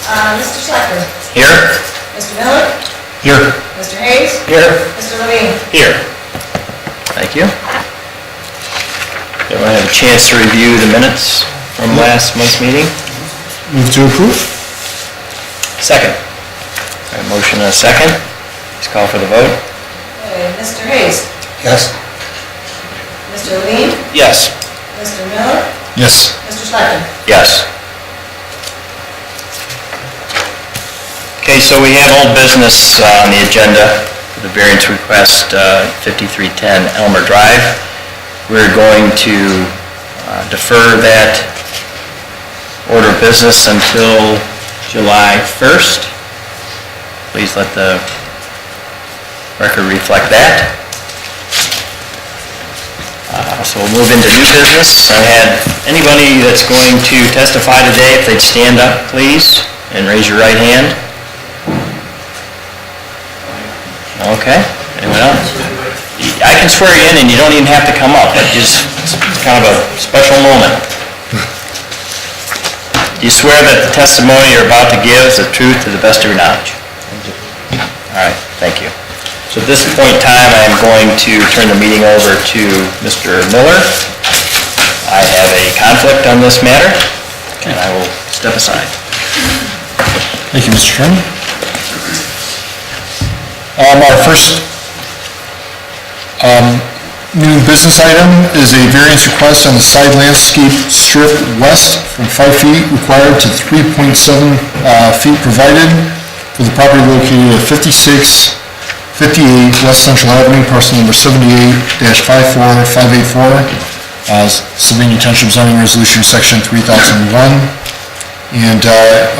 Mr. Schlechter. Here. Mr. Miller. Here. Mr. Hayes. Here. Mr. Levine. Here. Thank you. Everyone have a chance to review the minutes from last month's meeting? Move to approve. Second. All right, motion and a second. Please call for the vote. Mr. Hayes. Yes. Mr. Levine. Yes. Mr. Miller. Yes. Mr. Schlechter. Yes. Okay, so we have old business on the agenda for the variance request, 5310 Elmer Drive. We're going to defer that order of business until July 1st. Please let the record reflect that. So we'll move into new business. I had anybody that's going to testify today, if they'd stand up, please, and raise your right hand. Okay, anyone else? I can swear you in and you don't even have to come up, but just, it's kind of a special moment. Do you swear that the testimony you're about to give is the truth to the best of your knowledge? All right, thank you. So at this point in time, I am going to turn the meeting over to Mr. Miller. I have a conflict on this matter, and I will step aside. Thank you, Mr. Chairman. Our first new business item is a variance request on the side landscape strip west from 5 feet required to 3.7 feet provided for the property located at 5658 West Central Avenue, parcel number 78-54584, Savannah Township Zoning Resolution Section 3001. And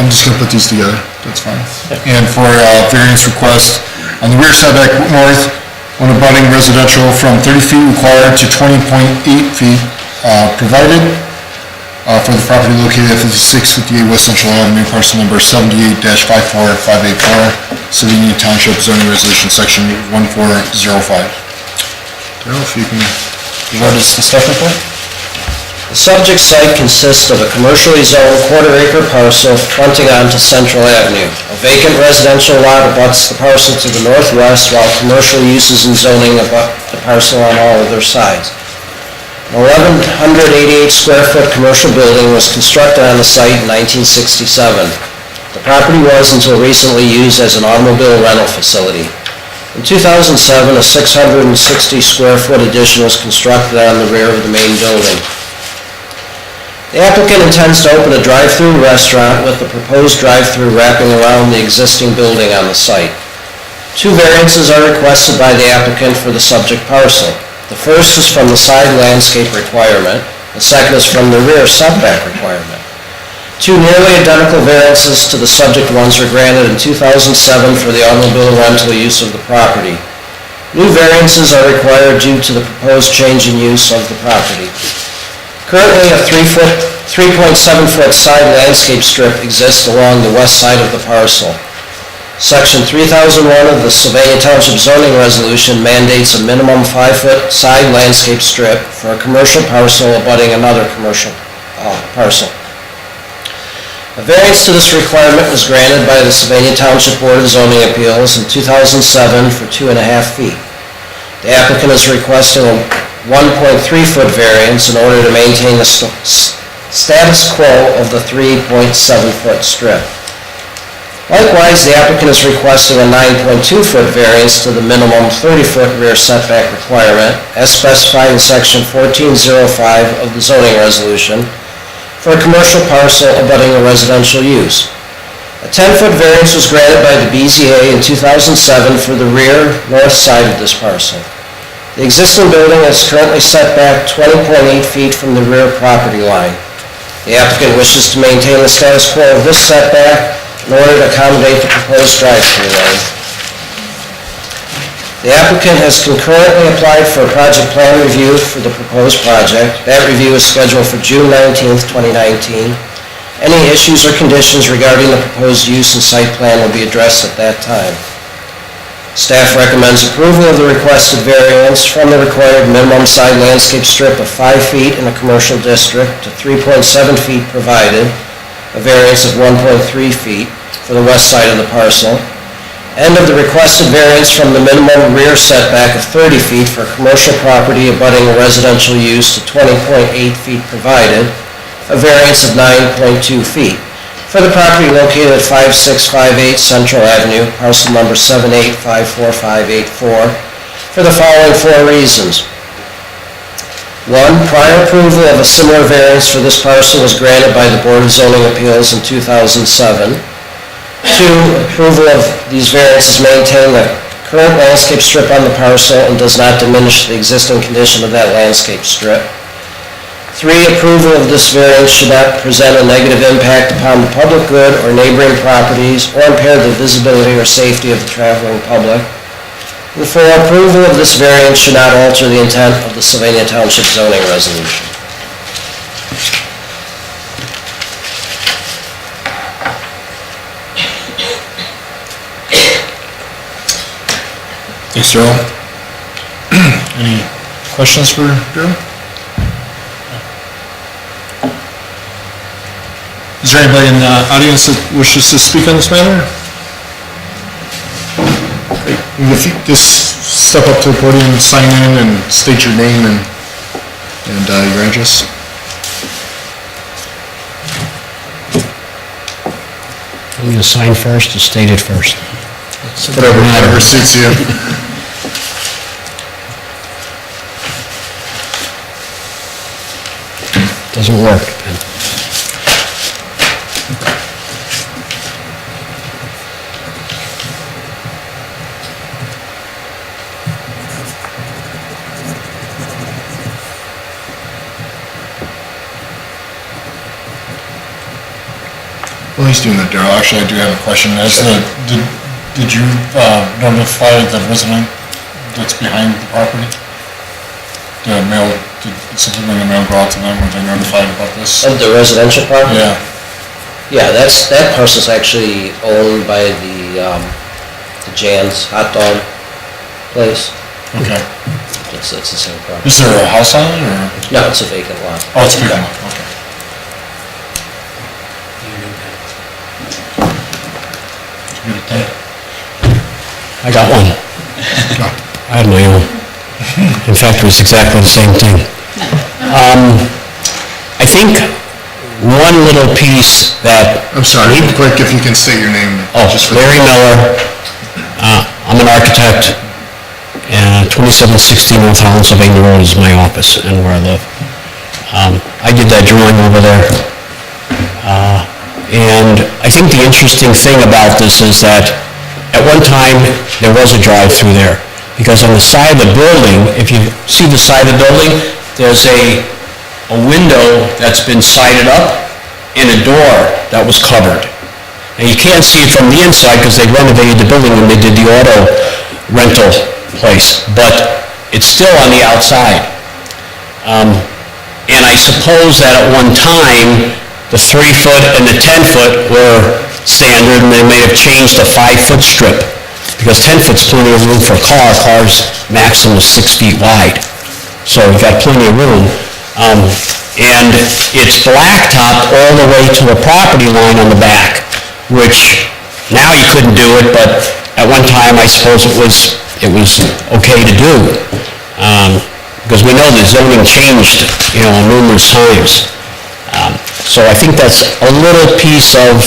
I'm just going to put these together. That's fine. And for variance request on the rear setback north, when abutting residential from 30 feet required to 20.8 feet provided for the property located at 5658 West Central Avenue, parcel number 78-54584, Savannah Township Zoning Resolution Section 1405. Daryl, if you can provide us the staff report. The subject site consists of a commercially zoned quarter-acre parcel fronting onto Central Avenue. A vacant residential lot abuts the parcel to the northwest, while commercial uses and zoning abut the parcel on all of their sides. An 1,188-square-foot commercial building was constructed on the site in 1967. The property was, until recently, used as an automobile rental facility. In 2007, a 660-square-foot addition was constructed on the rear of the main building. The applicant intends to open a drive-through restaurant with the proposed drive-through wrapping around the existing building on the site. 2 variances are requested by the applicant for the subject parcel. The first is from the side landscape requirement. The second is from the rear setback requirement. 2 nearly identical variances to the subject ones were granted in 2007 for the automobile rental use of the property. New variances are required due to the proposed change in use of the property. Currently, a 3.7-foot side landscape strip exists along the west side of the parcel. Section 3001 of the Savannah Township Zoning Resolution mandates a minimum 5-foot side landscape strip for a commercial parcel abutting another commercial parcel. A variance to this requirement was granted by the Savannah Township Board of Zoning Appeals in 2007 for 2.5 feet. The applicant is requesting a 1.3-foot variance in order to maintain the status quo of the 3.7-foot strip. Likewise, the applicant is requesting a 9.2-foot variance to the minimum 30-foot rear setback requirement as specified in Section 1405 of the zoning resolution for a commercial parcel abutting a residential use. A 10-foot variance was granted by the BZA in 2007 for the rear north side of this parcel. The existing building is currently set back 20.8 feet from the rear property line. The applicant wishes to maintain the status quo of this setback in order to accommodate the proposed drive-through lane. The applicant has concurrently applied for a project plan review for the proposed project. That review is scheduled for June 19th, 2019. Any issues or conditions regarding the proposed use and site plan will be addressed at that time. Staff recommends approval of the requested variance from the required minimum side landscape strip of 5 feet in a commercial district to 3.7 feet provided a variance of 1.3 feet for the west side of the parcel, and of the requested variance from the minimum rear setback of 30 feet for commercial property abutting a residential use to 20.8 feet provided, a variance of 9.2 feet for the property located at 5658 Central Avenue, parcel number 785454, for the following four reasons. One, prior approval of a similar variance for this parcel was granted by the Board of Zoning Appeals in 2007. Two, approval of these variances maintain the current landscape strip on the parcel and does not diminish the existing condition of that landscape strip. Three, approval of this variance should not present a negative impact upon the public good or neighboring properties or impair the visibility or safety of the traveling public. And four, approval of this variance should not alter the intent of the Sylvania Township zoning resolution. Thanks, Daryl. Any questions for Daryl? Is there anybody in the audience that wishes to speak on this matter? Great. And if you just step up to the podium, sign in, and state your name and your address. I'm going to sign first or state it first? Whatever suits you. Doesn't work. Well, he's doing that, Daryl. Actually, I do have a question. Did you notify the resident that's behind the property? Did something in the mail go out to them? Were they notified about this? Of the residential property? Yeah. Yeah, that parcel's actually owned by the Jan's hot dog place. Okay. It's the same property. Is there a house on it, or? No, it's a vacant lot. Oh, it's a vacant lot, okay. I got one. I had my own. In fact, it was exactly the same thing. I think one little piece that... I'm sorry, quick, if you can state your name. Just for Larry Miller. I'm an architect, and 2760 North Holland, Sylvania Road is my office and where I live. I did that drawing over there. And I think the interesting thing about this is that at one time, there was a drive-through there. Because on the side of the building, if you see the side of the building, there's a window that's been sided up and a door that was covered. And you can't see it from the inside because they renovated the building when they did the auto rental place. But it's still on the outside. And I suppose that at one time, the 3-foot and the 10-foot were standard, and they may have changed a 5-foot strip, because 10-foot's plenty of room for a car. Car's maximum is 6 feet wide. So we've got plenty of room. And it's blacktop all the way to the property line on the back, which now you couldn't do it, but at one time I suppose it was okay to do. Because we know the zoning changed, numerous times. So I think that's a little piece of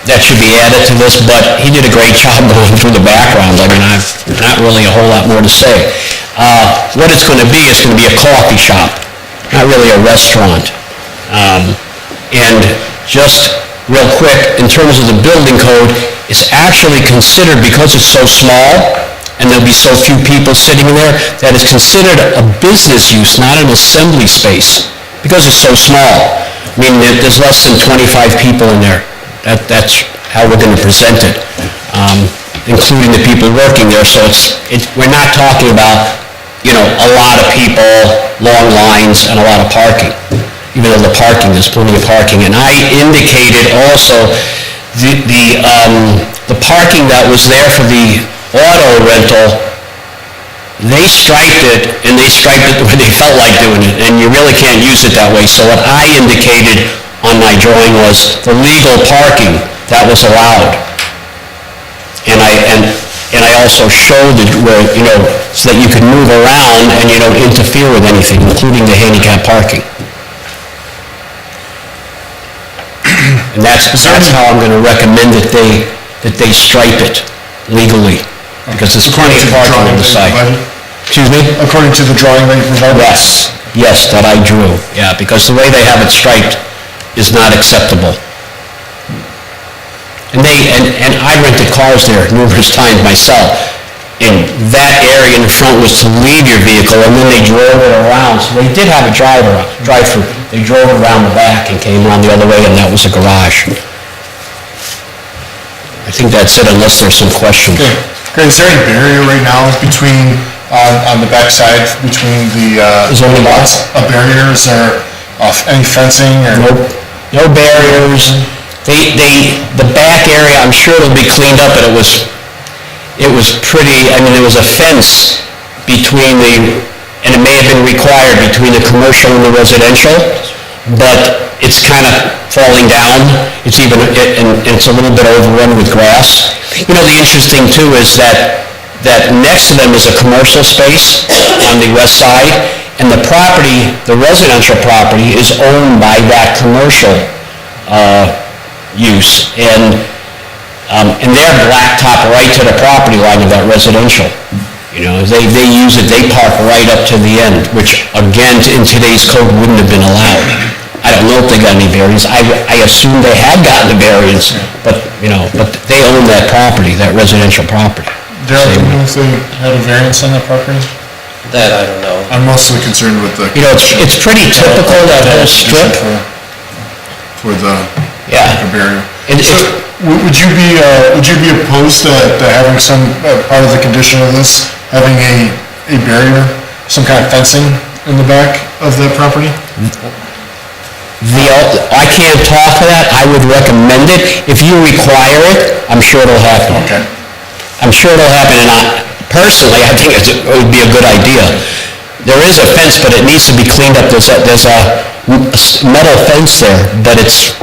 that should be added to this, but he did a great job going through the background. I mean, I've not really a whole lot more to say. What it's going to be a coffee shop, not really a restaurant. And just real quick, in terms of the building code, it's actually considered, because it's so small, and there'll be so few people sitting in there, that it's considered a business use, not an assembly space, because it's so small. I mean, there's less than 25 people in there. That's how we're going to present it, including the people working there. So we're not talking about, a lot of people, long lines, and a lot of parking. Even though the parking, there's plenty of parking. And I indicated also the parking that was there for the auto rental. They striped it, and they striped it the way they felt like doing it, and you really can't use it that way. So what I indicated on my drawing was the legal parking that was allowed. And I also showed it where, so that you could move around and you don't interfere with anything, including the handicap parking. And that's how I'm gonna recommend that they stripe it legally, because there's plenty of parking on the site. Excuse me? According to the drawing that you provided? Yes, that I drew, yeah, because the way they have it striped is not acceptable. And I rented cars there numerous times myself, and that area in the front was to leave your vehicle, and then they drove it around, so they did have a drive-through. They drove it around the back and came around the other way, and that was a garage. I think that's it, unless there's some questions. Okay. Great, is there any barrier right now between, on the backside, between the lots? A barrier, is there any fencing or? Nope, no barriers. The back area, I'm sure it'll be cleaned up, but it was pretty, there was a fence between and it may have been required between the commercial and the residential, but it's kind of falling down. It's a little bit overrun with grass. The interesting too is that next to them is a commercial space on the west side, and the residential property is owned by that commercial use, and they're blacktop right to the property line of that residential. They use it, they park right up to the end, which again, in today's code, wouldn't have been allowed. I don't know if they got any variance. I assume they had gotten a variance, but they own that property, that residential property. Darryl, do you know if they had a variance on that property? That I don't know. I'm mostly concerned with the... It's pretty typical, that whole strip. For the barrier. So, would you be opposed to having some, part of the condition of this, having a barrier, some kind of fencing in the back of that property? I can't talk to that. I would recommend it. If you require it, I'm sure it'll happen. Okay. I'm sure it'll happen, and personally, I think it would be a good idea. There is a fence, but it needs to be cleaned up. There's a metal fence there, but it's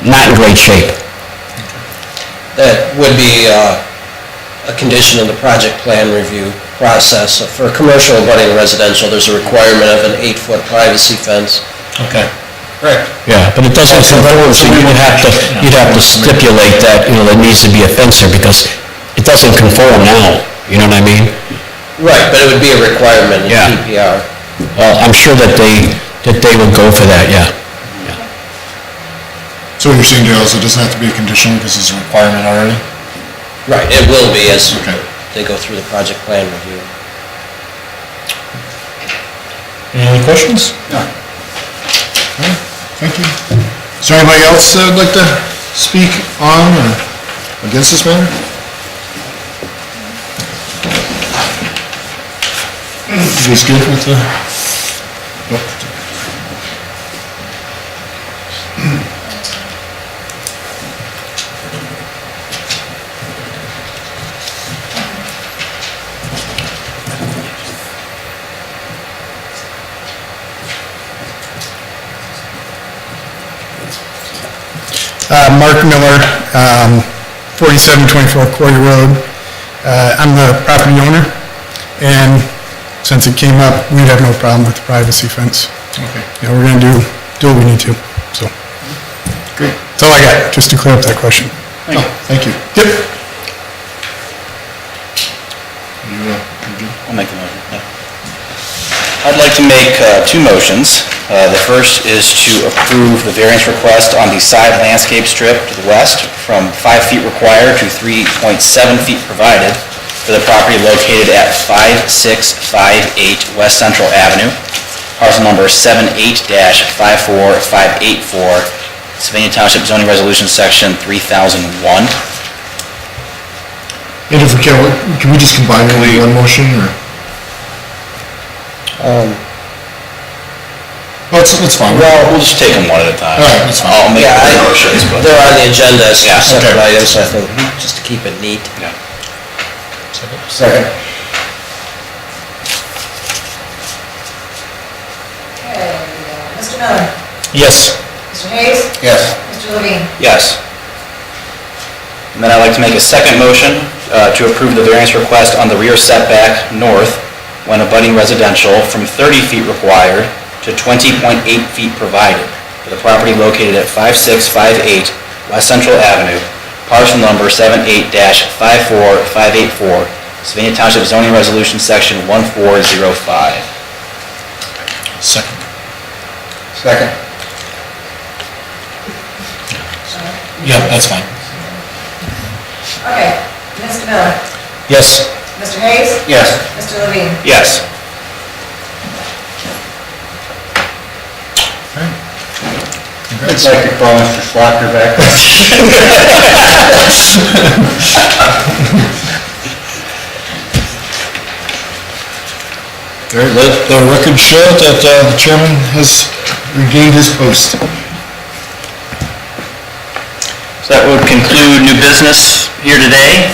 not in great shape. That would be a condition of the project plan review process. For commercial abutting residential, there's a requirement of an 8-foot privacy fence. Okay. Right. Yeah, but it doesn't conform, so you'd have to stipulate that, there needs to be a fence there, because it doesn't conform now, you know what I mean? Right, but it would be a requirement in Yeah. PPR. Well, I'm sure that they would go for that, yeah. So what you're saying, Darryl, is it doesn't have to be a condition because it's a requirement already? Right, it will be as Okay. they go through the project plan review. Any questions? No. Thank you. Is there anybody else that would like to speak on or against this matter? You guys good with the? Mark Miller, 4724 Quarry Road. I'm the property owner, and since it came up, we'd have no problem with the privacy fence. Okay. We're going to do what we need to, so. Great. That's all I got, just to clear up that question. Thank you. Yep. I'll make the motion. I'd like to make two motions. The first is to approve the variance request on the side landscape strip to the west from 5 feet required to 3.7 feet provided for the property located at 5658 West Central Avenue, parcel number 78-54584, Sylvania Township Zoning Resolution Section 3001. And if we can we just combine it in one motion or? That's fine. Well, we'll just take them one at a time. All right, that's fine. I'll make Yeah, the motions, but... they're on the agenda as Yeah, separate okay. items, so I think just to keep it neat. Yeah. Second. Okay, Mr. Miller, Yes. Mr. Mr. Hayes? Yes. Mr. Levine? Yes. And then I'd like to make a second motion to approve the variance request on the rear setback north when abutting residential from 30 feet required to 20.8 feet provided for the property located at 5658 West Central Avenue, parcel number 78-54584, Sylvania Township Zoning Resolution, Section 1405. Second. Yeah, that's fine. Okay. Mr. Miller? Yes. Mr. Hayes? Yes. Mr. Levine? Yes. I'd like to call Mr. Slacker back. Let the record show that the chairman has regained his post. So that would conclude new business here today.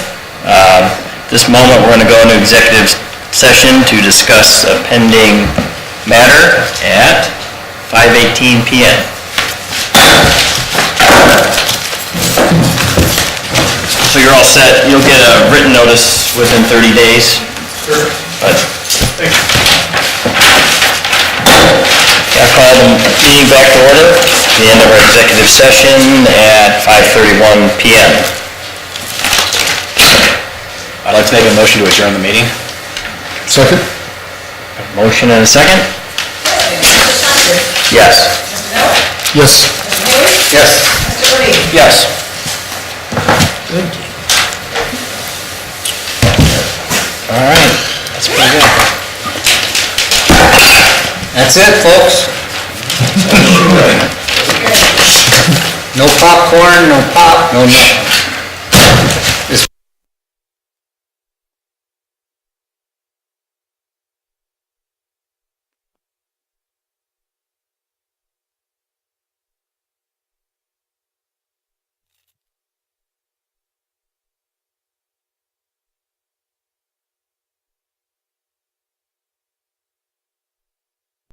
This moment, we're going to go into executive session to discuss a pending matter at 5:18 PM. So you're all set. You'll get a written notice within 30 days. Sure. I call the meeting back to order. The end of our executive session at 5:31 PM. I'd like to make a motion to adjourn the meeting. Second? Motion and a second? Okay. Mr. Sander? Yes. Mr. Miller? Yes. Mr. Hayes? Yes. Mr. Levine? Yes. All right, that's pretty good. That's it, folks. No popcorn, no pop, no nothing.